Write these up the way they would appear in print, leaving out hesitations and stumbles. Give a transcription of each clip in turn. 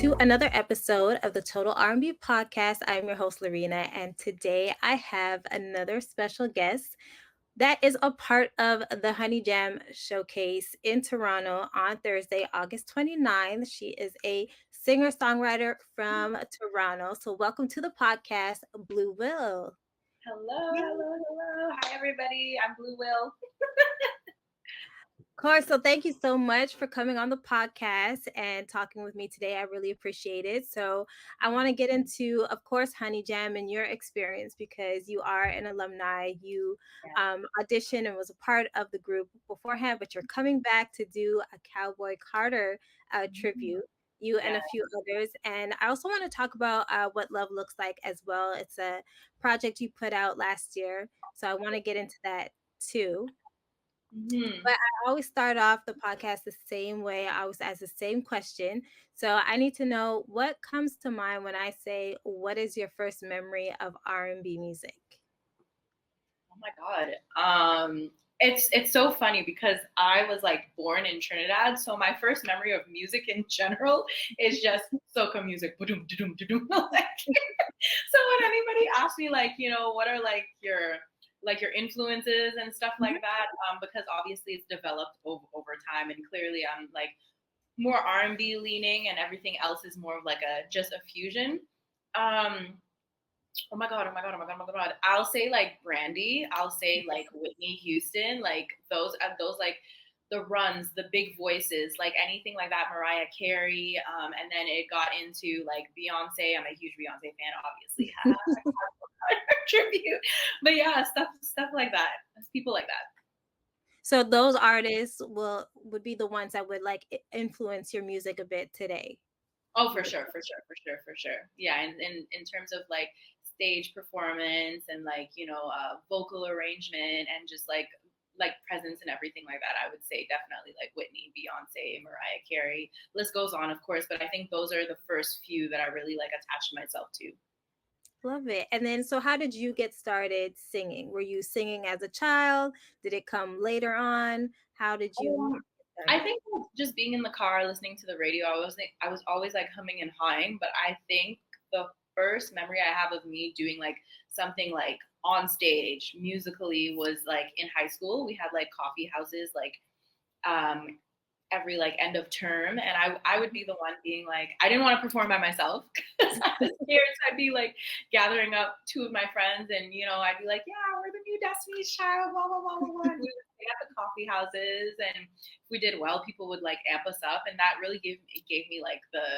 to another episode of the Total R&B podcast. I'm your host, Lorena, and today I have another special guest that is a part of the Honey Jam Showcase in Toronto on Thursday, August 29th. She is a singer-songwriter from Toronto. So welcome to the podcast, Blue Will. Hello. Hi, everybody. I'm Blue Will. Of course. So thank you so much for coming on the podcast and talking with me today. I really appreciate it. So I want to get into, of course, Honey Jam and your experience because you are an alumni. You auditioned and was a part of the group beforehand, but you're coming back to do a Cowboy Carter tribute. You and a few others. And I also want to talk about What Love Looks Like as well. It's a project you put out last year. So I want to get into that too. But I always start off the podcast the same way. I always ask the same question. So I need to know what comes to mind when I say, what is your first memory of R&B music? Oh my God. It's so funny because I was like born in Trinidad, so my first memory of music in general is just soca music. Ba-doom, da-doom, da-doom. So when anybody asks me what are your influences and stuff like that, because obviously it's developed over time, and clearly I'm like more R&B leaning, and everything else is more of like just a fusion. Oh my God. I'll say like Brandy. I'll say like Whitney Houston, like those like the runs, the big voices, like anything like that, Mariah Carey. And then it got into like Beyonce. I'm a huge Beyonce fan, obviously. Tribute. But yeah, stuff like that. People like that. So those artists would be the ones that would like influence your music a bit today. Oh, for sure. Yeah, and in terms of like stage performance and like vocal arrangement and just like presence and everything like that, I would say definitely like Whitney, Beyonce, Mariah Carey. List goes on, of course, but I think those are the first few that I really like attached myself to. Love it. And then, so how did you get started singing? Were you singing as a child? Did it come later on? How did you? I think just being in the car, listening to the radio, I was always like humming and hawing. But I think the first memory I have of me doing like something like on stage musically was like in high school. We had like coffee houses like every like end of term, and I would be the one being like, I didn't want to perform by myself because I was scared. So I'd be like gathering up two of my friends, and I'd be like, yeah, we're the new Destiny's Child, blah blah blah blah blah. And we would stay at the coffee houses, and if we did well, people would like amp us up, and that really gave me like the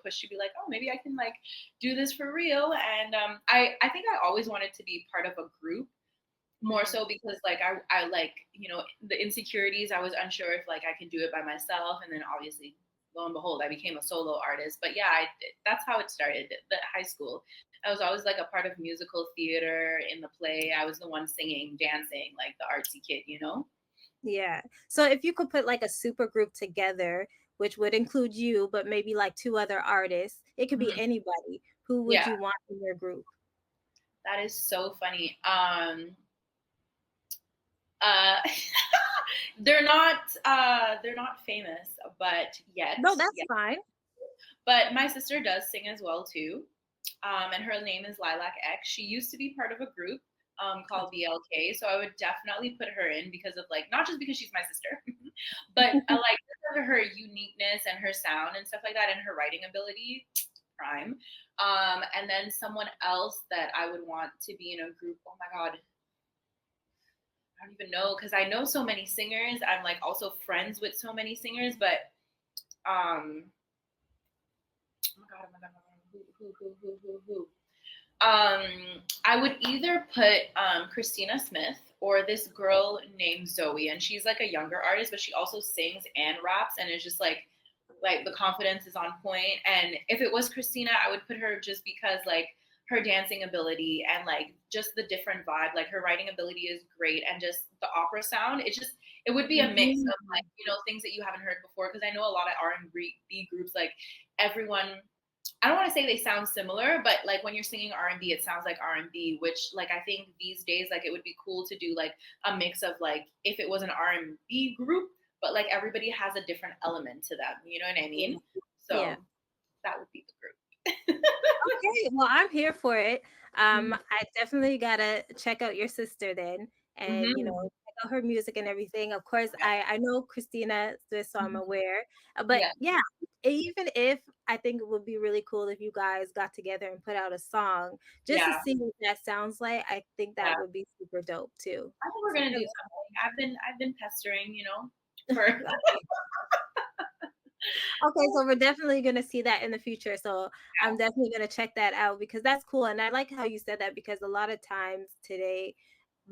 push to be like, oh, maybe I can like do this for real. And I think I always wanted to be part of a group, more so because like I like the insecurities. I was unsure if like I could do it by myself, and then obviously lo and behold I became a solo artist. But yeah, that's how it started. The high school, I was always like a part of musical theater. In the play, I was the one singing, dancing, like the artsy kid. Yeah. So if you could put like a super group together, which would include you, but maybe like two other artists, it could be anybody. Who would you want in your group? That is so funny. They're not famous, but yet. No, that's fine. But my sister does sing as well too, and her name is Lilac X. She used to be part of a group called BLK, so I would definitely put her in because of like, not just because she's my sister, but I like her uniqueness and her sound and stuff like that, and her writing ability. Prime. And then someone else that I would want to be in a group. Oh my God. I don't even know, because I know so many singers. I'm like also friends with so many singers, but oh my god, who? I would either put Christina Smith or this girl named Zoe, and she's like a younger artist, but she also sings and raps, and it's just like the confidence is on point. And if it was Christina, I would put her just because like her dancing ability and like just the different vibe, like her writing ability is great, and just the opera sound, it would be a mix of like things that you haven't heard before, because I know a lot of R&B groups, like everyone, I don't want to say they sound similar, but like when you're singing R&B, it sounds like R&B, which like I think these days like it would be cool to do like a mix of like, if it was an R&B group, but like everybody has a different element to them, you know what I mean? So that would be the group. Okay, well, I'm here for it. Mhm. I definitely gotta check out your sister then, and Mhm. check out her music and everything. Of course, Yeah. I know Christina, so I'm Mhm. aware. But Yeah. yeah, even if I think it would be really cool if you guys got together and put out a song just to Yeah. see what that sounds like. I think that Yeah. would be super dope too. I think we're So gonna yeah, do something. I've been pestering, for okay, so we're definitely gonna see that in the future. So I'm yeah. definitely gonna check that out because that's cool. And I like how you said that because a lot of times today,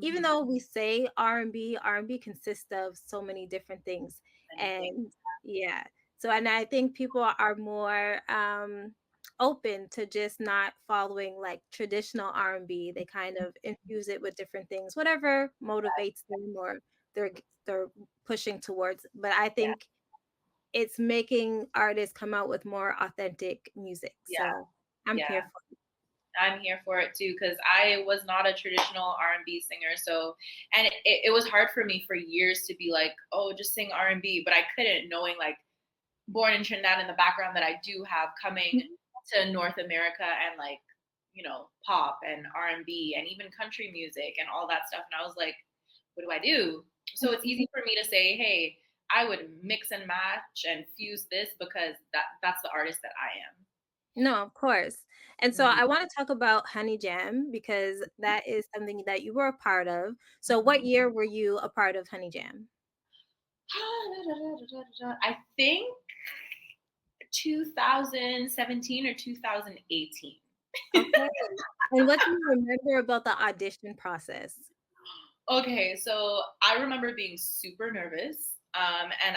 even Mhm. though we say R&B, R&B consists of so many different things. Anything. And yeah. So and I think people are more open to just not following like traditional R&B. They kind of infuse it with different things, whatever motivates them or they're they're pushing towards. But I Yeah. think it's making artists come out with more authentic music. Yeah. So I'm Yeah. here for I'm here for it too because I was not a traditional R&B singer. So, and it was hard for me for years to be like, oh, just sing R&B, but I couldn't, knowing like born in Trinidad in the background that I do have coming it. to North America and like, pop and R&B and even country music and all that stuff. And I was like, what do I do? So it's easy for me to say, hey, I would mix and match and fuse this because that's the artist that I am. No, of course. And so Mhm. I want to talk about Honey Jam because that is something that you were a part of. So what Mhm. year were you a part of Honey Jam? I think 2017 or 2018. Okay. And what do you remember about the audition process? Okay, so I remember being super nervous. And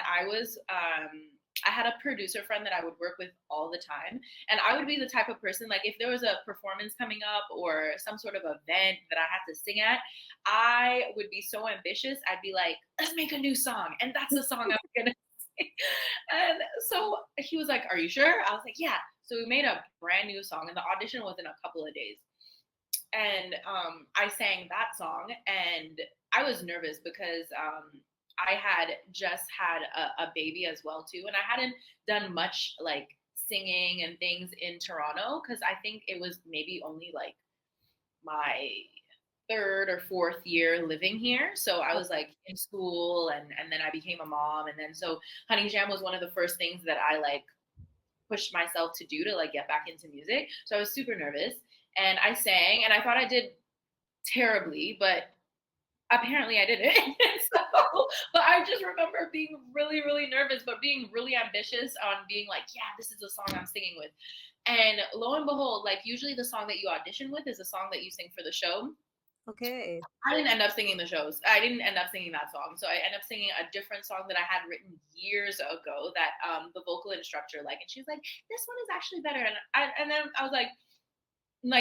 I had a producer friend that I would work with all the time. And I would be the type of person, like, if there was a performance coming up or some sort of event that I had to sing at, I would be so ambitious. I'd be like, let's make a new song. And that's the song I'm going to sing. And so he was like, are you sure? I was like, yeah. So we made a brand new song, and the audition was in a couple of days. And I sang that song, and I was nervous because I had just had a baby as well too, and I hadn't done much like singing and things in Toronto because I think it was maybe only like my third or fourth year living here. So I was like in school, and then I became a mom, and then so Honey Jam was one of the first things that I like pushed myself to do to like get back into music. So I was super nervous, and I sang, and I thought I did terribly, but apparently I didn't. So, but I just remember being really, really nervous, but being really ambitious on being like, yeah, this is the song I'm singing with. And lo and behold, like usually the song that you audition with is a song that you sing for the show. Okay. I didn't end up singing the shows. I didn't end up singing that song. So I ended up singing a different song that I had written years ago that the vocal instructor liked. And she was like, this one is actually better. And then I was like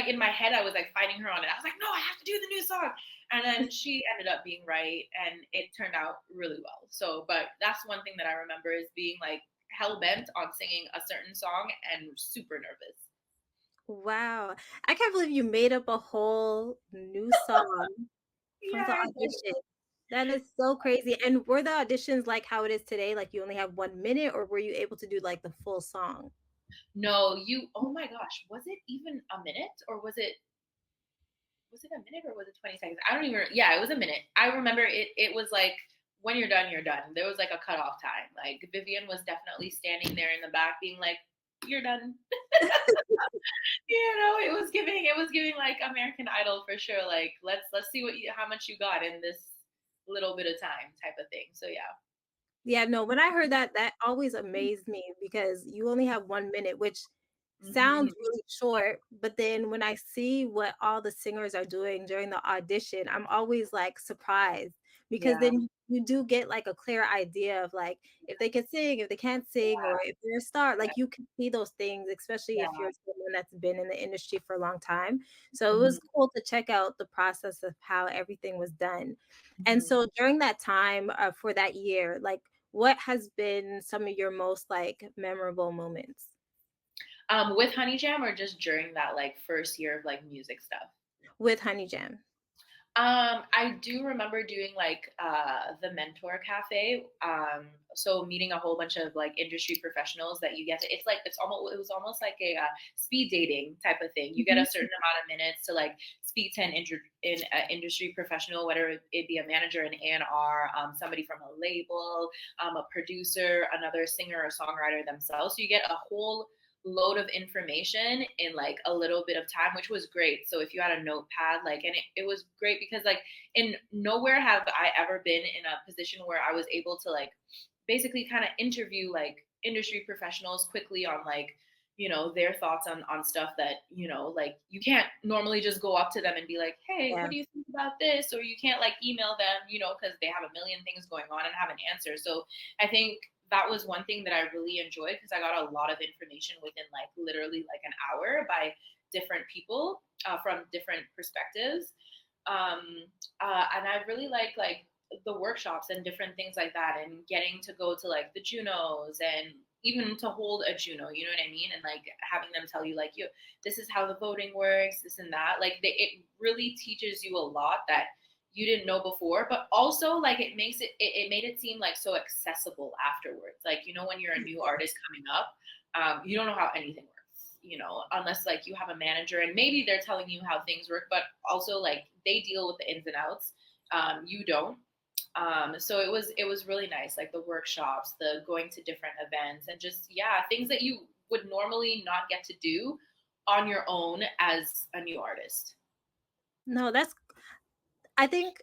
in my head, I was like fighting her on it. I was like, no, I have to do the new song. And then she ended up being right, and it turned out really well. So, but that's one thing that I remember is being like hell bent on singing a certain song and super nervous. Wow. I can't believe you made up a whole new song for Yeah, the I did. audition. That is so crazy. And were the auditions like how it is today? Like you only have 1 minute, or were you able to do like the full song? No, oh my gosh, was it even a minute or was it a minute or was it 20 seconds? I don't even, yeah, it was a minute. I remember it was like, when you're done, you're done. There was like a cutoff time. Like Vivian was definitely standing there in the back being like, you're done. It was giving like American Idol for sure. Like, let's see how much you got in this little bit of time type of thing. So yeah. Yeah, no, when I heard that, that always amazed me because you only have 1 minute, which Hmm. sounds really short, but then when I see what all the singers are doing during the audition, I'm always like surprised because Yeah. then you do get like a clear idea of like if they can sing, if they can't sing, or if they're a star, Yeah. like you can see those things, especially Yeah. if you're someone that's been in the industry for a long time. So it Hmm. was cool to check out the process of how everything was done. And Hmm. so during that time for that year, like what has been some of your most like memorable moments With Honey Jam or just during that like first year of like music stuff? with Honey Jam? I do remember doing like the mentor cafe. So meeting a whole bunch of like industry professionals that you get to, it's like it was almost like a speed dating type of thing. You get a Mhm. certain amount of minutes to like speak to an industry professional, whether it be a manager, an A&R, somebody from a label, a producer, another singer or songwriter themselves. So you get a whole load of information in like a little bit of time, which was great. So if you had a notepad, like, and it was great because like in nowhere have I ever been in a position where I was able to like basically kind of interview like industry professionals quickly on like, their thoughts on stuff that, like you can't normally just go up to them and be like, hey, what Yeah. do you think about this? Or you can't like email them, because they have a million things going on and have an answer. So I think that was one thing that I really enjoyed because I got a lot of information within like literally like an hour by different people from different perspectives. And I really like the workshops and different things like that, and getting to go to like the Junos and even to hold a Juno, you know what I mean? And like having them tell you like, you, this is how the voting works, this and that. Like it really teaches you a lot that you didn't know before, but also like it made it seem like so accessible afterwards. Like, when you're a new artist coming up, you don't know how anything works, unless like you have a manager and maybe they're telling you how things work, but also like they deal with the ins and outs. You don't. So it was really nice, like the workshops, the going to different events, and just yeah, things that you would normally not get to do on your own as a new artist. No, that's I think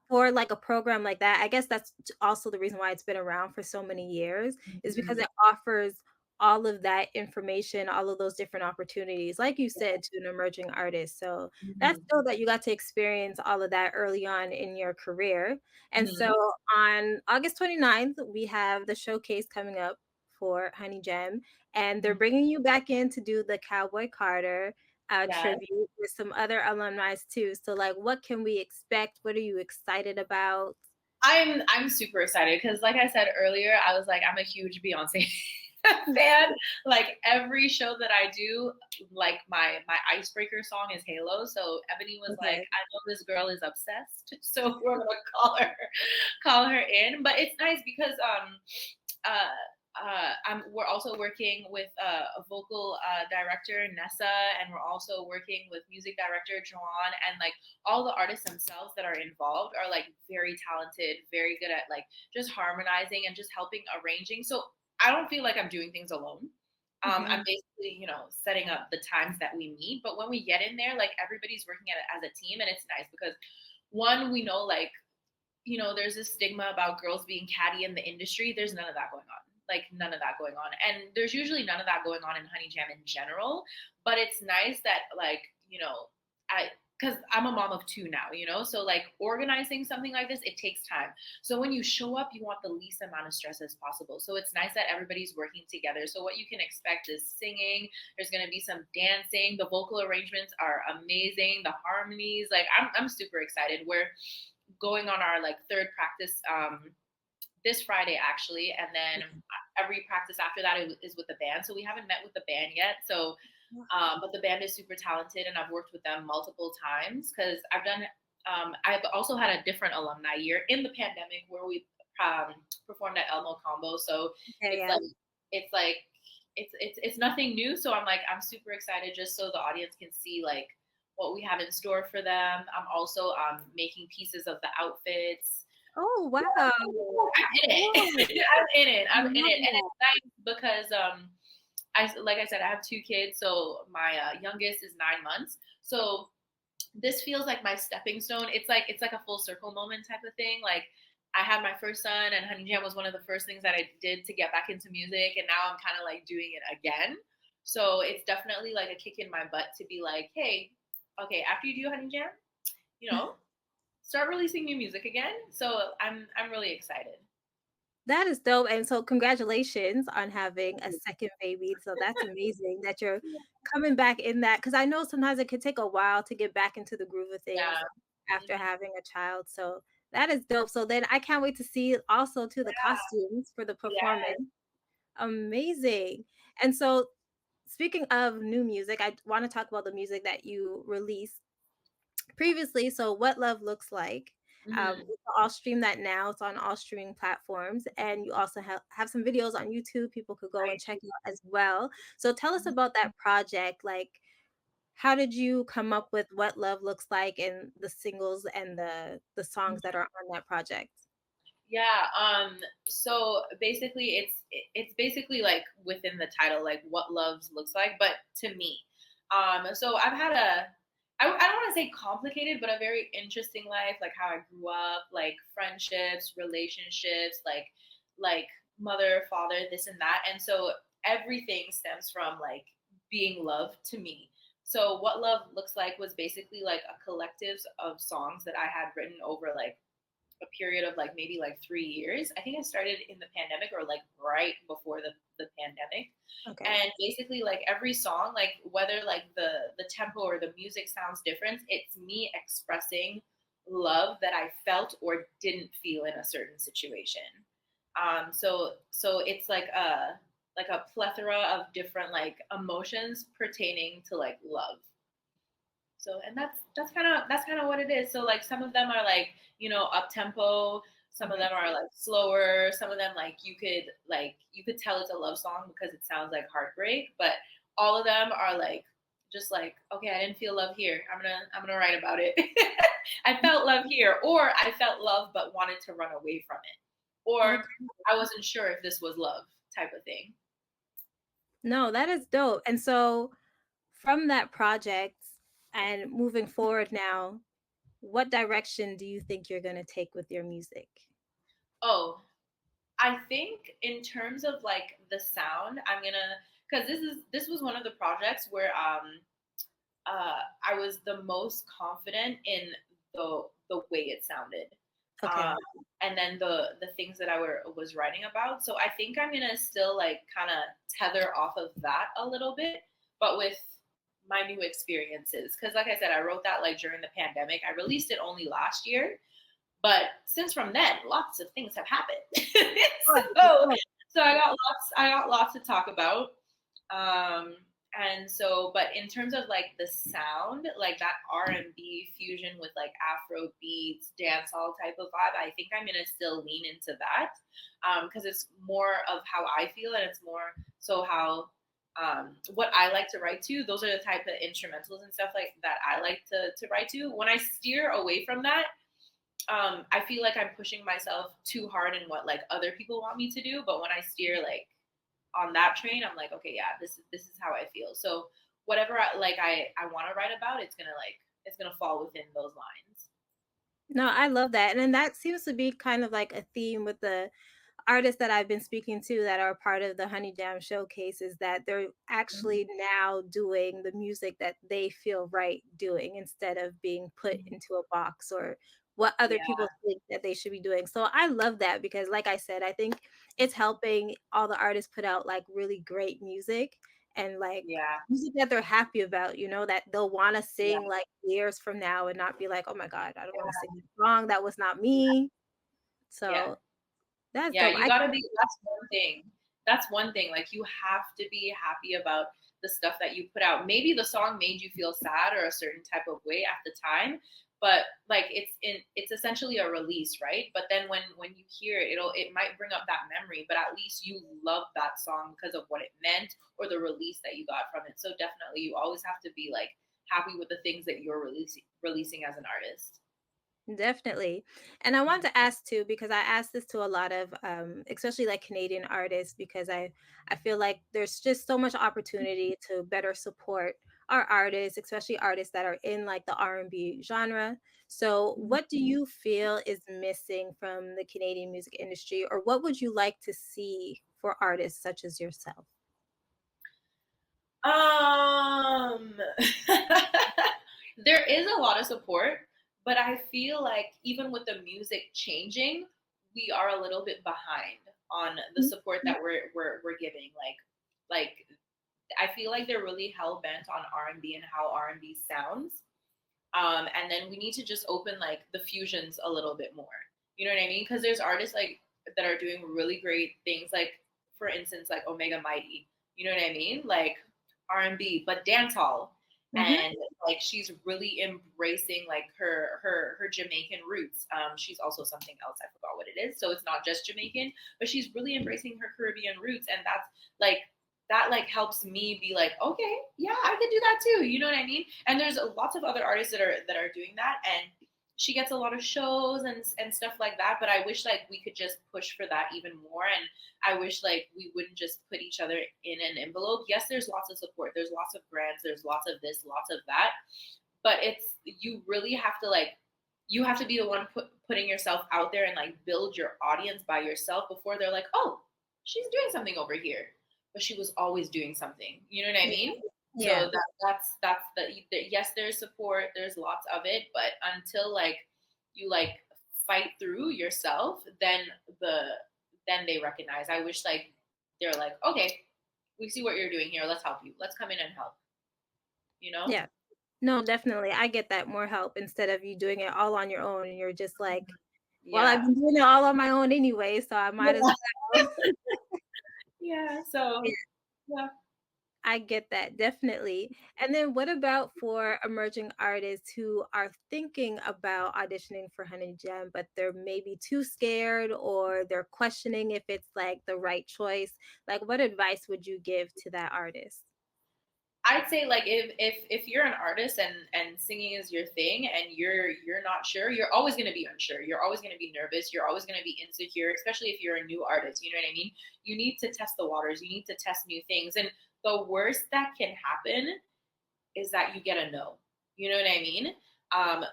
for like a program like that, I guess that's also the reason why it's been around for so many years is because Mhm. it offers all of that information, all of those different opportunities, like you said, to an emerging artist. So that's Mhm. still that you got to experience all of that early on in your career. And so Mhm. on August 29th, we have the showcase coming up for Honey Gem, and they're Mhm. bringing you back in to do the Cowboy Carter Yeah. tribute with some other alumni too. So, like, what can we expect? What are you excited about? I'm super excited because, like I said earlier, I was like, I'm a huge Beyonce fan. Like every show that I do, like my icebreaker song is Halo. So Ebony was like, Okay. I know this girl is obsessed, so we're gonna call her in. But it's nice because uh we're also working with a vocal director Nessa, and we're also working with music director Joan, and like all the artists themselves that are involved are like very talented, very good at like just harmonizing and just helping arranging. So I don't feel like I'm doing things alone. I'm Mhm. basically, setting up the times that we meet. But when we get in there, like everybody's working at it as a team, and it's nice because one, we know like, there's this stigma about girls being catty in the industry. There's none of that going on. Like none of that going on. And there's usually none of that going on in Honey Jam in general. But it's nice that like, I because I'm a mom of two now, so like organizing something like this, it takes time. So when you show up, you want the least amount of stress as possible. So it's nice that everybody's working together. So what you can expect is singing. There's going to be some dancing. The vocal arrangements are amazing. The harmonies, like I'm super excited. We're going on our like third practice this Friday actually, and then every practice after that is with the band. So we haven't met with the band yet. So, but the band is super talented, and I've worked with them multiple times because I've done. I've also had a different alumni year in the pandemic where we performed at Elmo Combo. So Okay, it's yeah. like it's like it's nothing new. So I'm super excited just so the audience can see like what we have in store for them. I'm also making pieces of the outfits. Oh, wow. I'm in Cool. it. I'm in it. I I'm in love it, and that. it's nice because I like I said, I have two kids. So my youngest is 9 months. So this feels like my stepping stone. It's like a full circle moment type of thing. Like I had my first son, and Honey Jam was one of the first things that I did to get back into music, and now I'm kind of like doing it again. So it's definitely like a kick in my butt to be like, hey, okay, after you do Honey Jam, you know, start releasing new music again. So I'm really excited. That is dope, and so congratulations on having a second baby. So that's amazing that you're coming back in that because I know sometimes it could take a while to get back into the groove of things Yeah. after Mhm. having a child. So that is dope. So then I can't wait to see also to the Yeah. costumes for the Yes. performance. Amazing. And so speaking of new music, I want to talk about the music that you released previously, so What Love Looks Like. Hmm. You can all stream that now. It's on all streaming platforms, and you also have some videos on YouTube. People could go and Right. check out as well. So tell us about that project. Like, how did you come up with What Love Looks Like and the singles and the songs that are on that project? Yeah, so basically it's basically like within the title, like what loves looks like, but to me. So I've had I don't want to say complicated, but a very interesting life, like how I grew up, like friendships, relationships, like mother, father, this and that. And so everything stems from like being loved to me. So what love looks like was basically like a collective of songs that I had written over like a period of like maybe like 3 years. I think I started in the pandemic or like right before the pandemic. Okay. And basically like every song, like whether like the tempo or the music sounds different, it's me expressing love that I felt or didn't feel in a certain situation. So it's like a plethora of different like emotions pertaining to like love. So and that's kind of what it is. So like some of them are like, up tempo, some of Mhm. them are like slower, some of them like you could tell it's a love song because it sounds like heartbreak, but all of them are like just like, okay, I didn't feel love here. I'm gonna write about it. I felt love here, or I felt love but wanted to run away from it. Or Okay. I wasn't sure if this was love type of thing. No, that is dope. And so from that project and moving forward now, what direction do you think you're going to take with your music? Oh, I think in terms of like the sound, I'm gonna because this was one of the projects where I was the most confident in the way it sounded, Okay. um, and then the things that was writing about. So I think I'm gonna still like kind of tether off of that a little bit, but with my new experiences. Because like I said, I wrote that like during the pandemic. I released it only last year, but since from then, lots of things have happened. Of course, of so course. so I got lots to talk about. Um, and so, but in terms of like the sound, like that R&B fusion with like Afro beats, dancehall type of vibe, I think I'm gonna still lean into that because it's more of how I feel, and it's more so how what I like to write to. Those are the type of instrumentals and stuff like that I like to write to. When I steer away from that, I feel like I'm pushing myself too hard in what like other people want me to do. But when I steer like on that train, I'm like, okay, yeah, this is how I feel. So whatever I want to write about, it's gonna fall within those lines. No, I love that. And then that seems to be kind of like a theme with the artists that I've been speaking to that are part of the Honey Jam Showcase is that they're Mhm. actually now doing the music that they feel right doing instead of being put Mhm. into a box or what other Yeah, people think that they should be doing. So I love that because like I said, I think it's helping all the artists put out like really great music and like yeah, music that they're happy about, that they'll want to yeah, sing like years from now and not be like, "Oh my god, I don't want to yeah, sing this song. That was not yeah, me." yeah. So that's Yeah, dope. you gotta be. That's one thing. That's one thing. Like you have to be happy about the stuff that you put out. Maybe the song made you feel sad or a certain type of way at the time, but like it's essentially a release, right? But then when you hear it, it might bring up that memory, but at least you love that song because of what it meant or the release that you got from it. So definitely, you always have to be like happy with the things that you're releasing as an artist. Definitely. And I want to ask too, because I ask this to a lot of especially like Canadian artists, because I feel like there's just so much opportunity to better support our artists, especially artists that are in like the R&B genre. So Mhm. what do you feel is missing from the Canadian music industry, or what would you like to see for artists such as yourself? Um, there is a lot of support, but I feel like even with the music changing, we are a little bit behind on the support that we're giving. Like I feel like they're really hell bent on R&B and how R&B sounds. And then we need to just open like the fusions a little bit more. You know what I mean? Because there's artists like that are doing really great things. Like for instance, like Omega Mighty. You know what I mean? Like R&B, but dancehall. Mm-hmm. and like she's really embracing like her Jamaican roots. She's also something else, I forgot what it is, so it's not just Jamaican, but she's really embracing her Caribbean roots, and like that like helps me be like, okay, yeah, I can do that too, you know what I mean? And there's lots of other artists that are doing that, and she gets a lot of shows and stuff like that. But I wish like we could just push for that even more, and I wish like we wouldn't just put each other in an envelope. Yes, there's lots of support, there's lots of grants, there's lots of this, lots of that, but it's you really have to like you have to be the one putting yourself out there and like build your audience by yourself before they're like, oh, she's doing something over here, but she was always doing something. You know what I Yeah. mean? Yeah. So that's the yes, there's support, there's lots of it, but until like you like fight through yourself, the then they recognize. I wish like they're like, okay, we see what you're doing here. Let's help you. Let's come in and help. You know? Yeah. No, definitely. I get that more help instead of you doing it all on your own and you're just like, well, I've Yeah. been doing it all on my own anyway, so I might as Yeah. well. Yeah. So yeah. I get that, definitely. And then what about for emerging artists who are thinking about auditioning for Honey Gem, but they're maybe too scared or they're questioning if it's like the right choice? Like, what advice would you give to that artist? I'd say like if you're an artist and singing is your thing and you're not sure, you're always going to be unsure. You're always going to be nervous. You're always going to be insecure, especially if you're a new artist. You know what I mean? You need to test the waters. You need to test new things. And the worst that can happen is that you get a no. You know what I mean?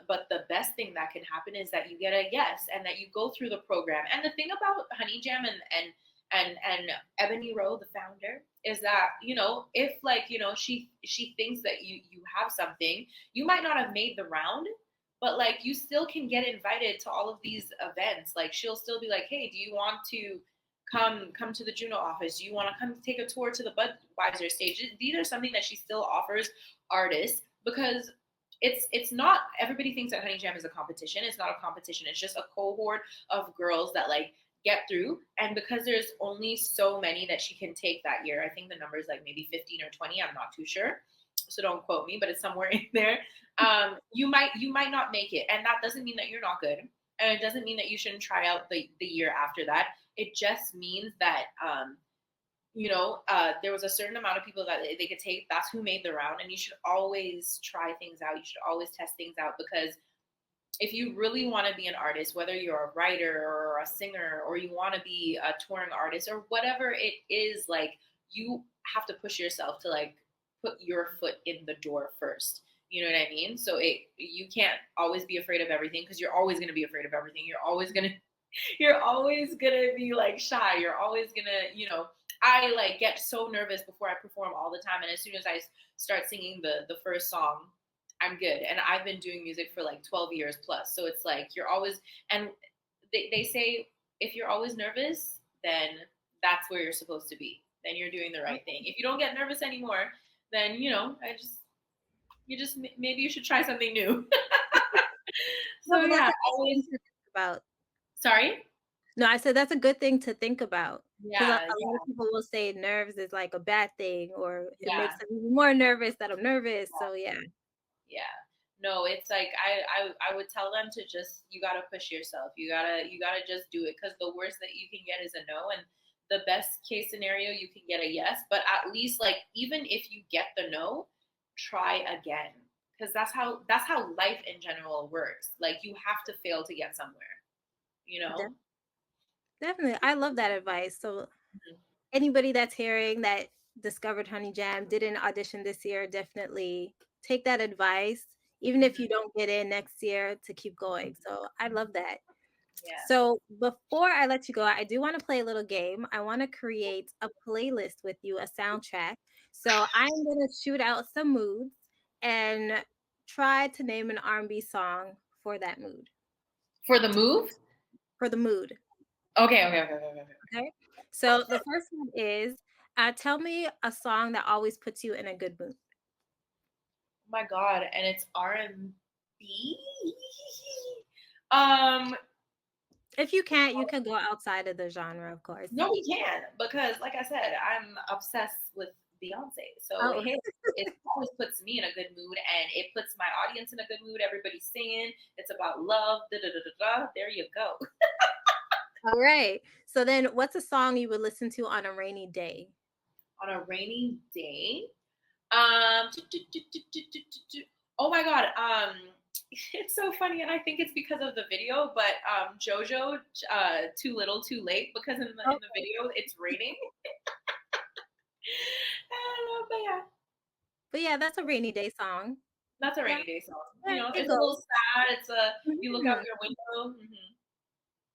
But the best thing that can happen is that you get a yes and that you go through the program. And the thing about Honey Jam and Ebony Rowe, the founder, is that if like she thinks that you have something, you might not have made the round, but like you still can get invited to all of these events. Like she'll still be like, hey, do you want to come to the Juno office? Do you want to come take a tour to the Budweiser stage? These are something that she still offers artists because it's not everybody thinks that Honey Jam is a competition. It's not a competition. It's just a cohort of girls that like get through. And because there's only so many that she can take that year, I think the number is like maybe 15 or 20. I'm not too sure. So don't quote me, but it's somewhere in there. You might not make it. And that doesn't mean that you're not good. And it doesn't mean that you shouldn't try out the year after that. It just means that there was a certain amount of people that they could take. That's who made the round, and you should always try things out. You should always test things out because if you really want to be an artist, whether you're a writer or a singer or you want to be a touring artist or whatever it is, like you have to push yourself to like put your foot in the door first. You know what I mean? So you can't always be afraid of everything because you're always going to be afraid of everything. You're always gonna be like shy. You're always gonna. I like get so nervous before I perform all the time, and as soon as I start singing the first song, I'm good. And I've been doing music for like 12 years plus, so it's like you're always. And they say if you're always nervous, then that's where you're supposed to be. Then you're doing the right thing. If you don't get nervous anymore, then maybe you should try something new. No, So but that's yeah, a good thing always. to think about. Sorry. No, I said that's a good thing to think about because Yeah, a lot of people will say nerves is like a bad thing or it makes yeah. them even more nervous that I'm nervous. So yeah. Yeah. No, it's like I would tell them to just you gotta push yourself. You gotta just do it because the worst that you can get is a no, and the best case scenario you can get a yes. But at least like even if you get the no, try again because that's how life in general works. Like you have to fail to get somewhere. You De- know. Definitely. I love that advice. So Mhm. anybody that's hearing that discovered Honey Jam, didn't audition this year, definitely take that advice, even if Mhm. you don't get in next year, to keep going. So I love that. Yeah. So before I let you go, I do want to play a little game. I want to create a playlist with you, a soundtrack. So I'm going to shoot out some moods and try to name an R&B song for that mood, For the move. for the mood. Okay. Okay. Okay. Okay. Okay. Okay. So the first one is tell me a song that always puts you in a good mood. Oh my God, and it's R&B. Um, If you can't, you can go outside of the genre, of course. no, we can because, like I said, I'm obsessed with Beyonce. So Oh, hey, it always puts me in a good mood, and it puts my audience in a good mood. Everybody's singing. It's about love. Da da da da da. There you go. all right. So then what's a song you would listen to on a rainy day? On a rainy day, oh my god, it's so funny, and I think it's because of the video. But JoJo, Too Little, Too Late, because Oh, in the video it's raining. But yeah, but yeah, that's a rainy day song. that's a Yeah, rainy day song. You yeah, know, it it's a little goes. sad. It's a you look out Mhm. your window.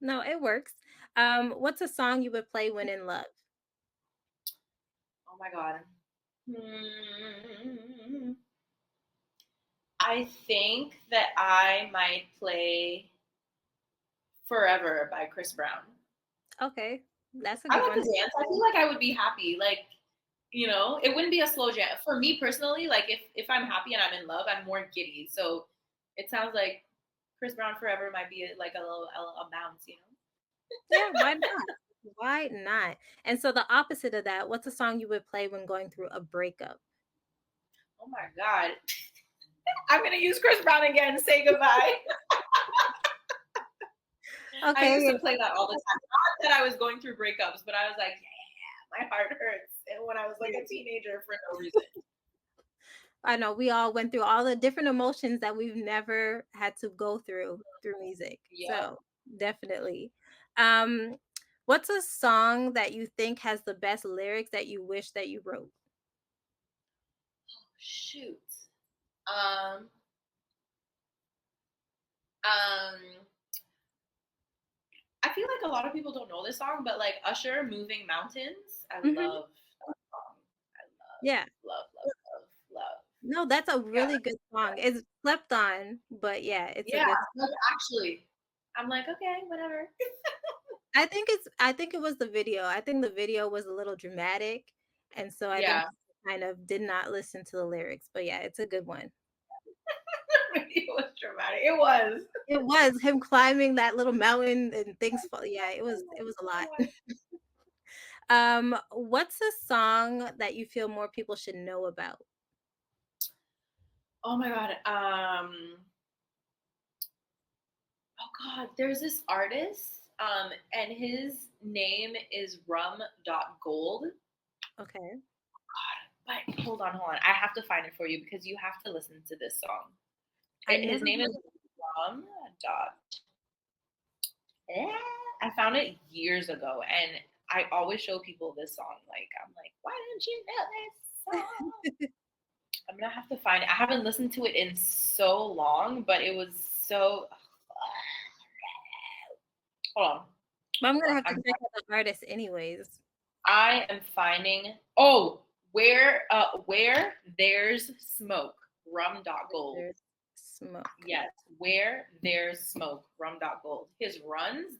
No, it works. What's a song you would play when in love? Oh my god. Hmm. I think that I might play Forever by Chris Brown. Okay, that's a I good like one. to dance. I feel like I would be happy. Like, it wouldn't be a slow jam. For me personally, like if I'm happy and I'm in love, I'm more giddy. So it sounds like Chris Brown Forever might be like a bounce, you know? Yeah, why not? Why not? And so the opposite of that, what's a song you would play when going through a breakup? Oh my God. I'm gonna use Chris Brown again, say goodbye. I used Okay, to play that all the time. Not that I was going through breakups, but I was like, yeah, my heart hurts. And when I was like yeah. a teenager for no reason. I know we all went through all the different emotions that we've never had to go through music. Yep. So definitely. Um, what's a song that you think has the best lyrics that you wish that you wrote? Shoot. Um, um, I feel like a lot of people don't know this song, but like Usher, "Moving Mountains," I Mhm. love that song. I Yeah. love, love, love, love. No, that's a Yeah, really good song. It's slept on, but yeah, it's a yeah. good. Like actually, I'm like, okay, whatever. I think it was the video. I think the video was a little dramatic, and so I think Yeah, kind of did not listen to the lyrics, but yeah, it's a good one. it was dramatic. It was. It was him climbing that little mountain and things fall yeah, it was a lot. What's a song that you feel more people should know about? Oh my god. Oh god. There's this artist. And his name is Rum.Gold. Okay. But hold on. I have to find it for you because you have to listen to this song. I His never name is heard Rum. Dot. I found it years ago, and I always show people this song. Like, I'm like, why didn't you know this song? I'm gonna have to find it. I haven't listened to it in so long, but it was so. Hold on, but I'm hold gonna on. have to check out the artist anyways. I am finding. Oh, where there's smoke. Rum.Gold. There's smoke. Yes, where there's smoke. Rum.Gold. His runs,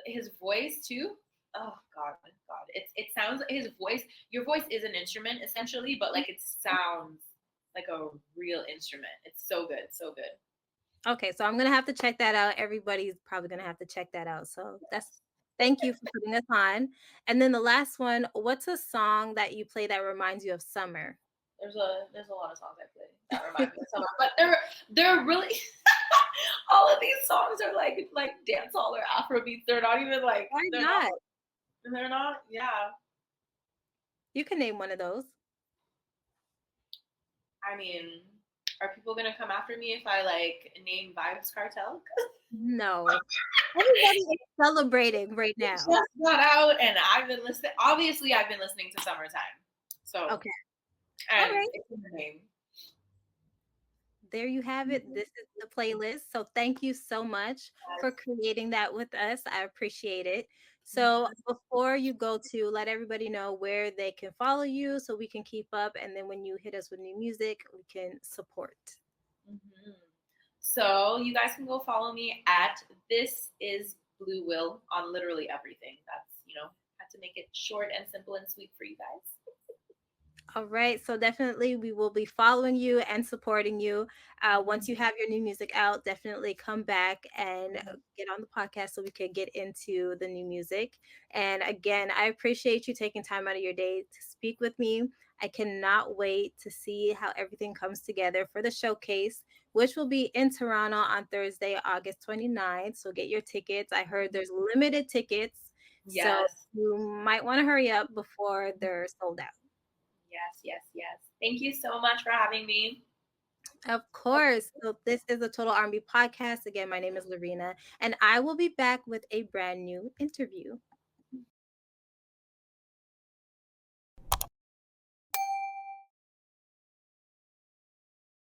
his voice too. Oh God. It sounds his voice. Your voice is an instrument essentially, but like it sounds like a real instrument. It's so good, so good. Okay, so I'm gonna have to check that out. Everybody's probably gonna have to check that out. So that's Yes. thank you for putting us on. And then the last one, what's a song that you play that reminds you of summer? There's a lot of songs I play that remind me of summer, but they're really all of these songs are like dancehall or Afrobeats. They're not even like Why they're not not? they're not yeah. You can name one of those. I mean, are people gonna come after me if I like name Vibes Cartel? No. Everybody is celebrating right Just now. got out, and I've been listening. Obviously, I've been listening to Summertime. So, Okay. All and right. it's in the name. There you have it. This is the playlist. So thank you so much for creating that with us. I appreciate it. So Mhm, before you go to let everybody know where they can follow you so we can keep up. And then when you hit us with new music, we can support. mhm. So you guys can go follow me at This Is Blue Will on literally everything. That's had to make it short and simple and sweet for you guys. All right. So definitely we will be following you and supporting you. Once Mhm. you have your new music out, definitely come back and Mhm. get on the podcast so we can get into the new music. And again, I appreciate you taking time out of your day to speak with me. I cannot wait to see how everything comes together for the showcase, which will be in Toronto on Thursday, August 29th. So get your tickets. I heard there's limited tickets. So Yes. you might want to hurry up before they're sold out. Yes, yes, yes. Thank you so much for having me. Of course. So this is the Total R&B podcast. Again, my name is Lorena, and I will be back with a brand new interview.